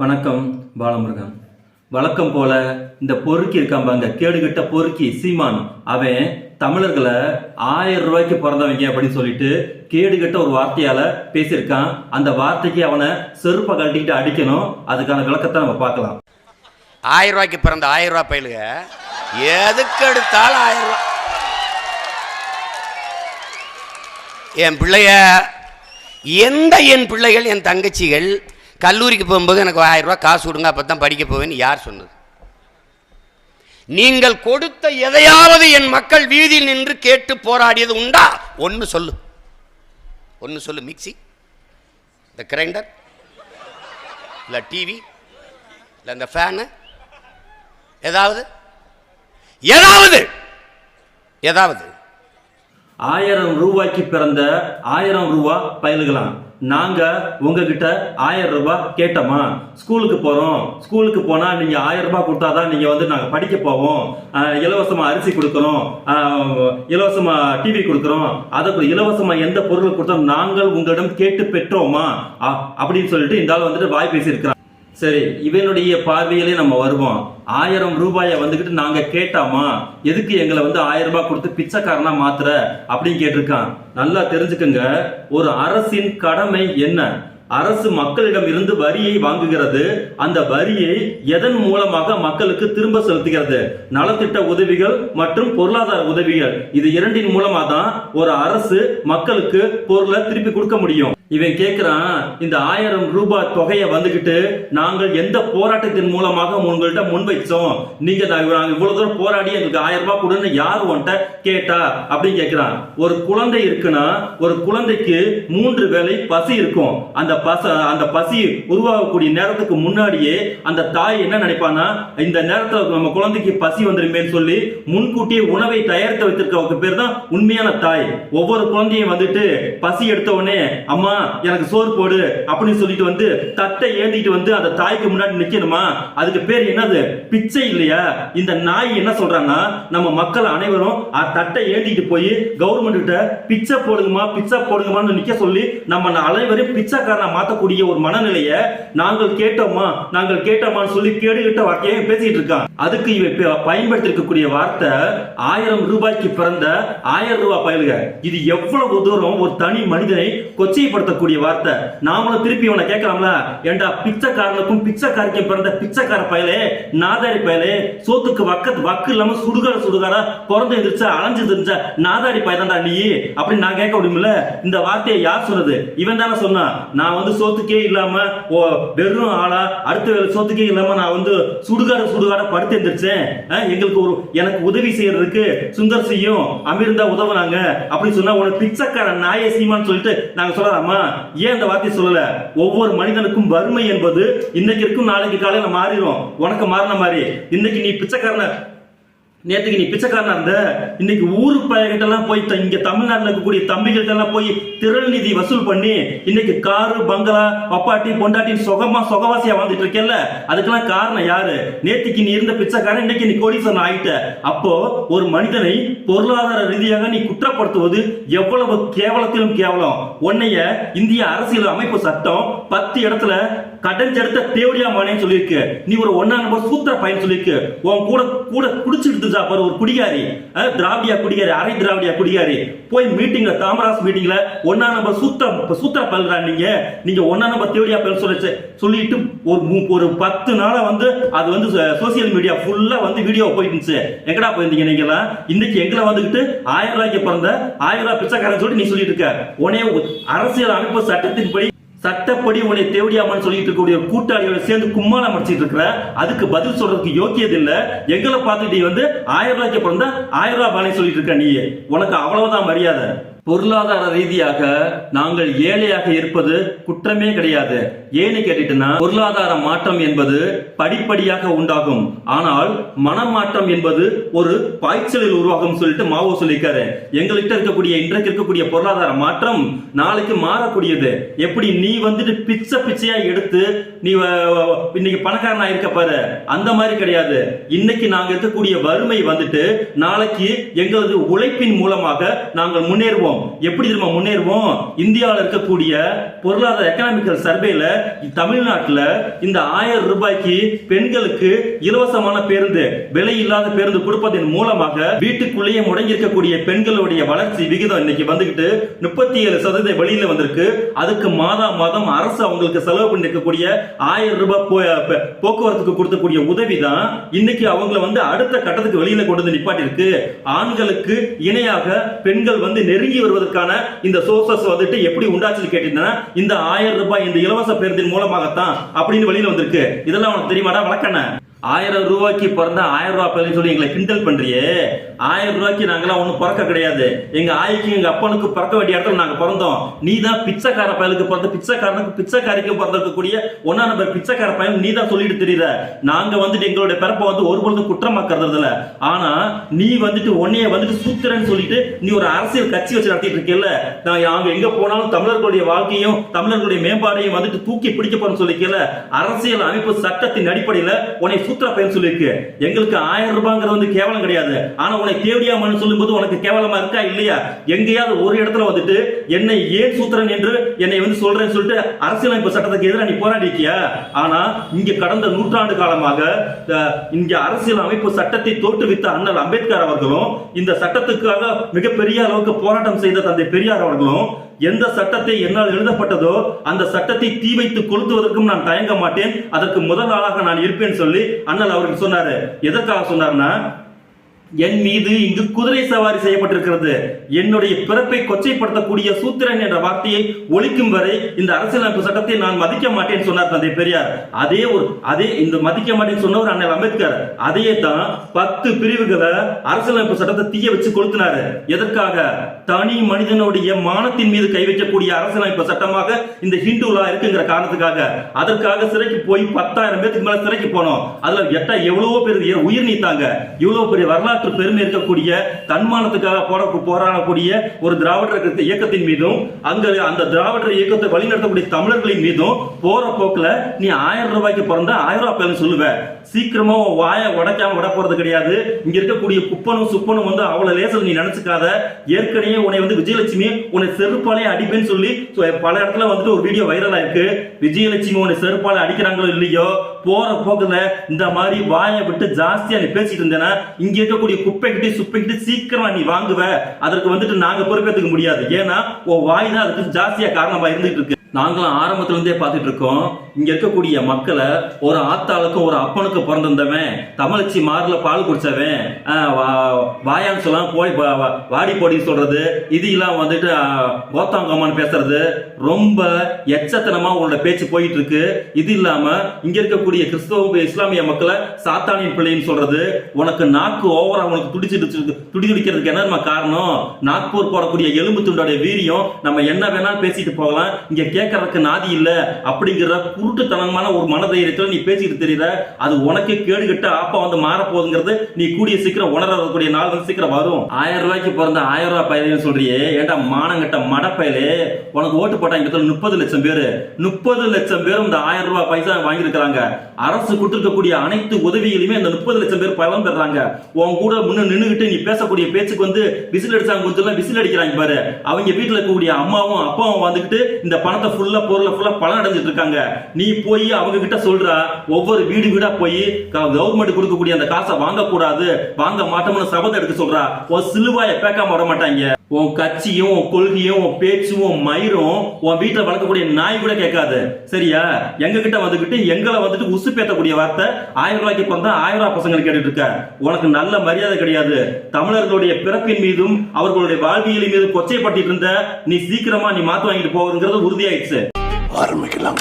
வணக்கம் பாலமுருகன். வழக்கம் போல இந்த பொறுக்கி இருக்கான் பாங்க, கேடுகட்ட பொறுக்கி சீமான், அவன் தமிழர்களை 1000 ரூபாய்க்கு பிறந்தவங்க அப்படின்னு சொல்லிட்டு கேடுகட்ட ஒரு வார்த்தையால பேசியிருக்கான். அந்த வார்த்தைக்கு அவனை செருப்பை கழட்டிக்கிட்டு அடிக்கணும். அதுக்கான விளக்கத்தை நம்ம பார்க்கலாம். 1000 ரூபாய்க்கு பிறந்த 1000 ரூபாய் பயிலுக எதுக்கு எடுத்தாலும் 1000 ரூபாய். என் பிள்ளைய என் பிள்ளைகள் என் தங்கச்சிகள் கல்லூரிக்கு போகும்போது எனக்கு 1000 ரூபாய் காசு கொடுங்க, அப்போ தான் படிக்க போவேன்னு யார் சொன்னது? நீங்கள் கொடுத்த எதையாவது என் மக்கள் வீதியில் நின்று கேட்டு போராடியது உண்டா? ஒன்று சொல்லு. மிக்சி, இந்த கிரைண்டர், இல்லை டிவி, இல்லை இந்த ஃபேனு, ஏதாவது 1000 ரூபாய்க்கு பிறந்த 1000 ரூபாய் பயலுகலாம். நாங்க உங்ககிட்ட 1000 ரூபாய் கேட்டோமா? ஸ்கூலுக்கு போறோம், ஸ்கூலுக்கு போனா நீங்க 1000 ரூபாய் கொடுத்தாதான் நீங்க நாங்க படிக்க போவோம், இலவசமா அரிசி கொடுக்கறோம், இலவசமா டிவி கொடுக்கறோம், அதை இலவசமா எந்த பொருள் கொடுத்தோம் நாங்கள் உங்களிடம் கேட்டு பெற்றோமா அப்படின்னு சொல்லிட்டு இந்த ஆள் வாய் பேசி இருக்கிறான். சரி, இவனுடைய பார்வையிலே நம்ம வருவோம். 1000 ரூபாயை நாங்க கேட்டாமா? எதுக்கு எங்களை 1000 ரூபாய் கொடுத்து பிச்சைக்காரனா மாத்துற அப்படின்னு கேட்டிருக்கான். நல்லா தெரிஞ்சுக்கங்க, ஒரு அரசின் கடமை என்ன? அரசு மக்களிடம் இருந்து வரியை வாங்குகிறது. அந்த வரியை எதன் மூலமாக மக்களுக்கு திரும்ப செலுத்துகிறது? நலத்திட்ட உதவிகள் மற்றும் பொருளாதார உதவிகள். இது இரண்டின் மூலமா தான் ஒரு அரசு மக்களுக்கு பொருளை திருப்பி கொடுக்க முடியும். இவன் கேட்கிறான், இந்த 1000 ரூபாய் தொகையை நாங்கள் எந்த போராட்டத்தின் மூலமாக உங்கள்கிட்ட முன்வைச்சோம்? நீங்க நாங்க இவ்வளவு தூரம் போராடி எங்களுக்கு 1000 ரூபாய் கொடுன்னு யார் உன்கிட்ட கேட்டா அப்படின்னு கேட்கிறான். ஒரு குழந்தை இருக்குன்னா ஒரு குழந்தைக்கு 3 வேளை பசி இருக்கும். அந்த பசி உருவாகக்கூடிய நேரத்துக்கு முன்னாடியே அந்த தாய் என்ன நினைப்பானா, இந்த நேரத்துல நம்ம குழந்தைக்கு பசி வந்துருமே சொல்லி முன்கூட்டியே உணவை தயாரித்து வைத்திருக்க பேர் தான் உண்மையான தாய். ஒவ்வொரு குழந்தையும் பசி எடுத்த உடனே அம்மா எனக்கு சோறு போடு அப்படின்னு சொல்லிட்டு தட்டை ஏந்திட்டு அந்த தாய்க்கு முன்னாடி நிக்கணுமா? அதுக்கு பேர் என்னது? பிச்சை இல்லையா? இந்த நாய் என்ன சொல்றான்னா, நம்ம மக்கள் அனைவரும் தட்டை ஏந்திட்டு போய் கவர்மெண்ட் கிட்ட பிச்சை போடுங்கம்மான்னு நிக்க சொல்லி நம்ம அனைவரும் பிச்சைக்காரனா மாத்தக்கூடிய ஒரு மனநிலையை நாங்கள் கேட்டோமான்னு சொல்லி கேடுகிட்ட வார்த்தையை பேசிட்டு இருக்கான். அதுக்கு இவன் பயன்படுத்தி இருக்கக்கூடிய வார்த்தை 1000 ரூபாய்க்கு பிறந்த 1000 ரூபாய் பயலுக. இது எவ்வளவு தூரம் ஒரு தனி மனிதனை கொச்சைப்படுத்தக்கூடிய வார்த்தை. நாமளும் திருப்பி இவனை கேட்கலாம்ல, ஏண்டா பிச்சைக்காரனுக்கும் பிச்சைக்காரிக்கும் பிறந்த பிச்சைக்கார பயலே, நாதாரி பயலே, சோத்துக்கு வக்கு இல்லாம சுடுகார பிறந்து எந்திரிச்சா அலைஞ்சு தெரிஞ்ச நாதாரி பயதான்டா நீ அப்படின்னு நான் கேட்க முடியுமில்ல? இந்த வார்த்தையை யார் சொன்னது? இவன் தானே சொன்னான். நான் சோத்துக்கே இல்லாம வெறும் ஆளா அடுத்த வேலை சோத்துக்கே இல்லாம நான் சுடுகாட படுத்து எந்திரிச்சேன். எனக்கு உதவி செய்யறதுக்கு சுந்தர் சியும் அமிர்தா உதவுனாங்க அப்படின்னு சொன்னா உனக்கு பிச்சைக்கார நாய சீமான்னு சொல்லிட்டு நாங்க சொல்லலாமா? ஏன் அந்த வார்த்தை சொல்லல? ஒவ்வொரு மனிதனுக்கும் வறுமை என்பது இன்னைக்கு இருக்கும், நாளைக்கு காலையில மாறிடும். உனக்கு மாறின மாதிரி இன்னைக்கு நீ பிச்சைக்காரன, நேற்றுக்கு நீ பிச்சைக்காரனா இருந்த, இன்னைக்கு ஊரு பையன்கிட்ட எல்லாம் போய் இங்க தமிழ்நாட்டில் இருக்கக்கூடிய தம்பிகிட்ட எல்லாம் போய் திரள் நிதி வசூல் பண்ணி இன்னைக்கு காரு பங்களா பப்பாட்டி பொண்டாட்டி சொகவாசியா வாழ்ந்துட்டு இருக்கேல்ல, அதுக்கெல்லாம் காரணம் யாரு? நேற்றுக்கு நீ இருந்த பிச்சைக்காரன் இன்னைக்கு நீ கோடீஸ்வரன் ஆயிட்ட. அப்போ ஒரு மனிதனை பொருளாதார ரீதியாக நீ குற்றப்படுத்துவது எவ்வளவு கேவலத்திலும் கேவலம். உன்னைய இந்திய அரசியல் அமைப்பு சட்டம் 10 இடத்துல கடஞ்செடுத்த தேவடியா மானேன்னு சொல்லியிருக்கு. நீ ஒரு 1ஆம் நம்பர் சூத்திர பையன் சொல்லியிருக்கு. உன் கூட குடிச்சிட்டு ஒரு குடிகாரி, திராவிடியா குடிகாரி, அரை திராவிடியா குடிகாரி போய் மீட்டிங்ல, தாமராஸ் மீட்டிங்ல 1ஆம் நம்பர் சூத்திர பல்றா நீங்க 1ஆம் நம்பர் தேவடியா பல் சொல்லிட்டு ஒரு 10 நாளா அது சோசியல் மீடியா ஃபுல்லா வீடியோ போயிட்டு இருந்துச்சு. எங்கடா போயிருந்தீங்க நீங்க? இன்னைக்கு எங்களை 1000 ரூபாய்க்கு பிறந்த 1000 ரூபாய் பிச்சைக்காரன் சொல்லி நீ சொல்லிட்டு இருக்க. உடனே அரசியல் அமைப்பு சட்டப்படி உன்னை தேவடியாமன்னு சொல்லிட்டு இருக்கக்கூடிய கூட்டாளியோட சேர்ந்து கும்மாளம் அடிச்சிட்டு இருக்கிற, அதுக்கு பதில் சொல்றதுக்கு யோக்கியது இல்ல. எங்களை பார்த்துட்டு 1000 ரூபாய்க்கு பிறந்த 1000 ரூபாய் பானை சொல்லிட்டு இருக்க நீ. உனக்கு அவ்வளவுதான் மரியாதை. பொருளாதார ரீதியாக நாங்கள் ஏழையாக இருப்பது குற்றமே கிடையாது. ஏன்னு கேட்டுட்டுன்னா, பொருளாதார மாற்றம் என்பது படிப்படியாக உண்டாகும். ஆனால் மனமாற்றம் என்பது ஒரு பாய்ச்சலில் உருவாகும் சொல்லிட்டு மாவோ சொல்லியிருக்காரு. எங்கள்கிட்ட இன்றைக்கு இருக்கக்கூடிய பொருளாதார மாற்றம் நாளைக்கு மாறக்கூடியது. எப்படி நீ பிச்சையா எடுத்து நீ இன்னைக்கு பணக்காரனா இருக்க பாரு, அந்த மாதிரி கிடையாது. இன்னைக்கு நாங்க இருக்கக்கூடிய வறுமை நாளைக்கு எங்களது உழைப்பின் மூலமாக நாங்கள் முன்னேறுவோம். முன்னேறுவோம். எப்படி தெரியுமா முன்னேறுவோம்? இந்தியாவில் இருக்கக்கூடிய பொருளாதார எக்கனாமிக்கல் சர்வேல தமிழ்நாட்டில் இந்த 1000 ரூபாய்க்கு பெண்களுக்கு இலவசமான பேருந்து, விலை இல்லாத பேருந்து கொடுப்பதன் மூலமாக வீட்டுக்குள்ளேயே முடங்கி இருக்கக்கூடிய பெண்களுடைய வளர்ச்சி விகிதம் இன்னைக்கு வந்துகிட்டு 37% வெளியில வந்திருக்கு. அதுக்கு மாதம் அரசு அவங்களுக்கு செலவு பண்ணி இருக்கக்கூடிய 1000 ரூபாய் போக்குவரத்துக்கு கொடுக்கக்கூடிய உதவி தான் இன்னைக்கு அவங்கள அடுத்த கட்டத்துக்கு வெளியில கொண்டு வந்து நிப்பாட்டி இருக்கு. ஆண்களுக்கு இணையாக பெண்கள் நெருங்கி வருவதற்கான இந்த சோர்சஸ் எப்படி உண்டாச்சுன்னு கேட்டீங்கன்னா இந்த 1000 ரூபாய் இந்த இலவச பேருந்தின் மூலமாகத்தான் அப்படின்னு வெளியில வந்திருக்கு. இதெல்லாம் உனக்கு தெரியுமாடா வழக்கண்ண? 1000 ரூபாய்க்கு பிறந்த 1000 ரூபாய் பையன் சொல்லி எங்களை கிண்டல் பண்றியே. 1000 ரூபாய்க்கு நாங்களாம் ஒன்னும் பிறக்க கிடையாது. எங்க ஆய்க்கு எங்க அப்பனுக்கு பிறக்க வேண்டிய இடத்துல நாங்க பிறந்தோம். நீ தான் பிச்சைக்கார பயலுக்கு பிறந்த, பிச்சைக்காரனுக்கு பிச்சைக்காரிக்கு பிறந்திருக்கக்கூடிய ஒன்னா நம்பர் பிச்சைக்கார பையன் நீ தான் சொல்லிட்டு தெரியுற. நாங்க எங்களுடைய பிறப்பை ஒரு பொழுது குற்றமாக்குறது இல்ல. ஆனா நீ உன்னைய சூத்திரன்னு சொல்லிட்டு நீ ஒரு அரசியல் கட்சி வச்சு நடத்திட்டு இருக்கல. நாங்க எங்க போனாலும் தமிழர்களுடைய வாழ்க்கையும் தமிழர்களுடைய மேம்பாடையும் தூக்கி பிடிக்க போறோம்னு சொல்லிக்கல. அரசியல் அமைப்பு சட்டத்தின் அடிப்படையில் உன்னை சூத்திர பையன் சொல்லிருக்கு. எங்களுக்கு 1000 ரூபாங்கிறது கேவலம் கிடையாது. ஆனா உன்னை தேவடியாமன்னு சொல்லும்போது உனக்கு கேவலமா இருக்கா இல்லையா? எங்கேயாவது ஒரு இடத்துல என்னை ஏன் சூத்திரன் என்று என்னை சொல்றேன்னு சொல்லிட்டு அரசியலமைப்பு சட்டத்துக்கு எதிராக நீ போராடி இருக்கியா? ஆனா இங்க கடந்த நூற்றாண்டு காலமாக இங்க அரசியல் அமைப்பு சட்டத்தை தோற்றுவித்த அண்ணல் அம்பேத்கர் அவர்களும் இந்த சட்டத்துக்காக மிகப்பெரிய அளவுக்கு போராட்டம் செய்த தந்தை பெரியார் அவர்களும் எந்த சட்டத்தை என்னால் எழுதப்பட்டதோ அந்த சட்டத்தை தீ வைத்து கொளுத்துவதற்கும் நான் தயங்க மாட்டேன், அதற்கு முதல் ஆளாக நான் இருப்பேன் சொல்லி அண்ணல் அவர்கள் சொன்னாரு. எதற்காக சொன்னார்னா, என் மீது இங்கு குதிரை சவாரி செய்யப்பட்டிருக்கிறது. என்னுடைய பிறப்பை கொச்சைப்படுத்தக்கூடிய சூத்திரன் என்ற வார்த்தையை ஒழிக்கும் வரை இந்த அரசியலமைப்பு சட்டத்தை நான் மதிக்க மாட்டேன் சொன்னார் தந்தை பெரியார். அதே இந்த மதிக்க மாட்டேன்னு சொன்னவர் அண்ணல் அம்பேத்கர். அதையே தான் 10 பிரிவுகளை அரசியலமைப்பு சட்டத்தை தீய வச்சு கொளுத்தினாரு. எதற்காக? தனி மனிதனுடைய மானத்தின் மீது கை வைக்கக்கூடிய அரசியலமைப்பு சட்டமாக இந்த ஹிந்து லா இருக்குங்கிற காரணத்துக்காக. அதற்காக சிறைக்கு போய் 10,000 பேருக்கு மேல சிறைக்கு போனோம். அதுல எவ்வளவோ பேர் உயிர் நீத்தாங்க. இவ்வளவு பெரிய வரலாற்று பெருமை இருக்கக்கூடிய தன்மானத்துக்காக போராடக்கூடிய ஒரு திராவிடர் இயக்கத்தின் மீதும் அந்த திராவிடர் இயக்கத்தை வழிநடத்தக்கூடிய தமிழர்களின் மீதும் போற போக்குல நீ 1000 ரூபாய்க்கு பிறந்த 1000 ரூபாய் சொல்லுவ. சீக்கிரமா வாயை உடைக்காம விட போறது கிடையாது. இங்க இருக்கக்கூடிய குப்பனும் சுப்பனும் அவ்வளவு லேசல் நீ நினைச்சுக்காத. ஏற்கனவே உன்னை விஜயலட்சுமி உன்னை செருப்பாலே அடிப்பேன்னு சொல்லி பல இடத்துல ஒரு வீடியோ வைரலா இருக்கு. விஜயலட்சுமி உன்னை செருப்பாலே அடிக்கிறாங்களோ இல்லையோ, போற போக்குல இந்த மாதிரி வாயை விட்டு ஜாஸ்தியா நீ பேசிட்டு இருந்தேன்னா இங்க இருக்கக்கூடிய குப்பைக்கிட்டு சுப்பைக்கிட்டு சீக்கிரமா நீ வாங்குவ. அதற்கு நாங்க பொறுப்பேற்றுக்க முடியாது. ஏன்னா உன் வாய் தான் அதுக்கு ஜாஸ்தியா காரணமா இருந்துட்டு இருக்கு. நாங்களும் ஆரம்பத்துல இருந்தே பார்த்துட்டு இருக்கோம். இங்க இருக்கக்கூடிய மக்களை ஒரு ஆத்தாளுக்கும் ஒரு அப்பனுக்கு பிறந்திருந்தவன், தமிழச்சி மார்ல பால் குடிச்சவன், வாயான்னு சொல்லாம் போய் வாடி போடி சொல்றது, இது எல்லாம் கோத்தாங்கம்மான்னு பேசுறது ரொம்ப எச்சத்தனமா உங்களோட பேச்சு போயிட்டு இருக்கு. இது இல்லாம இங்க இருக்கக்கூடிய கிறிஸ்தவ இஸ்லாமிய மக்களை சாத்தானின் பிள்ளைன்னு சொல்றது, உனக்கு நாக்கு ஓவரா உனக்கு துடிக்கிறதுக்கு என்ன காரணம்? நாக்பூர் போடக்கூடிய எலும்பு துண்டோட வீரியம். நம்ம என்ன வேணாலும் பேசிட்டு போகலாம், இங்க கேட்கறதுக்கு நாதி இல்ல அப்படிங்கிற குருட்டுத்தனமான ஒரு மனதைரியத்துல நீ பேசிட்டு தெரியல. அது உனக்கு கேடுகட்ட ஆப்பா மாற போகுதுங்கிறது நீ கூடிய சீக்கிரம் உணரக்கூடிய நாள் சீக்கிரம் வரும். 1000 ரூபாய்க்கு பிறந்த 1000 ரூபாய் பயிலையும் சொல்றியே. ஏண்டா மானங்கட்ட மடப்பயலே, உனக்கு ஓட்டு போட்டாங்க 30 லட்சம் பேரு. 30 லட்சம் பேரும் இந்த 1000 ரூபாய் பைசா வாங்கியிருக்கிறாங்க. அரசு கொடுத்திருக்கக்கூடிய அனைத்து உதவிகளையுமே இந்த 30 லட்சம் பேர் பலன் பெறாங்க. உன் கூட முன்ன நின்னுகிட்டு நீ பேசக்கூடிய பேச்சுக்கு விசில் அடிச்சாங்க, கொஞ்சம் விசில் அடிக்கிறாங்க பாரு. அவங்க வீட்டுல இருக்கக்கூடிய அம்மாவும் அப்பாவும் இந்த பணத்தை பொருளை பலன் அடைஞ்சிட்டு இருக்காங்க. நீ போய் அவங்க கிட்ட சொல்ற, ஒவ்வொரு வீடா போய் கவர்மெண்ட் கொடுக்கக்கூடிய அந்த காசை வாங்க கூடாது, வாங்க மாட்டோம்னு சபதம் எடுக்க சொல்றா. உன் சிலுவாயை பேக்காம விட மாட்டாங்க. உன் கட்சியும் உன் கொள்கையும் உன் பேச்சும் உன் மயிரும் உன் வீட்டுல வளர்க்கக்கூடிய நாய் கூட கேட்காது. சரியா? எங்க கிட்ட எங்களை உசு பேத்தக்கூடிய வார்த்தை 1000 ரூபாய்க்கு பிறந்த 1000 ரூபாய் பசங்களுக்கு கேட்டுட்டு இருக்க. உனக்கு நல்ல மரியாதை கிடையாது. தமிழர்களுடைய பிறப்பின் மீதும் அவர்களுடைய வாழ்வியலின் மீதும் கொச்சைப்பட்டு இருந்த நீ சீக்கிரமா நீ மாத்து வாங்கிட்டு போகுதுங்கிறது உறுதியாயிடுச்சு. ஆரம்பிக்கலாம்.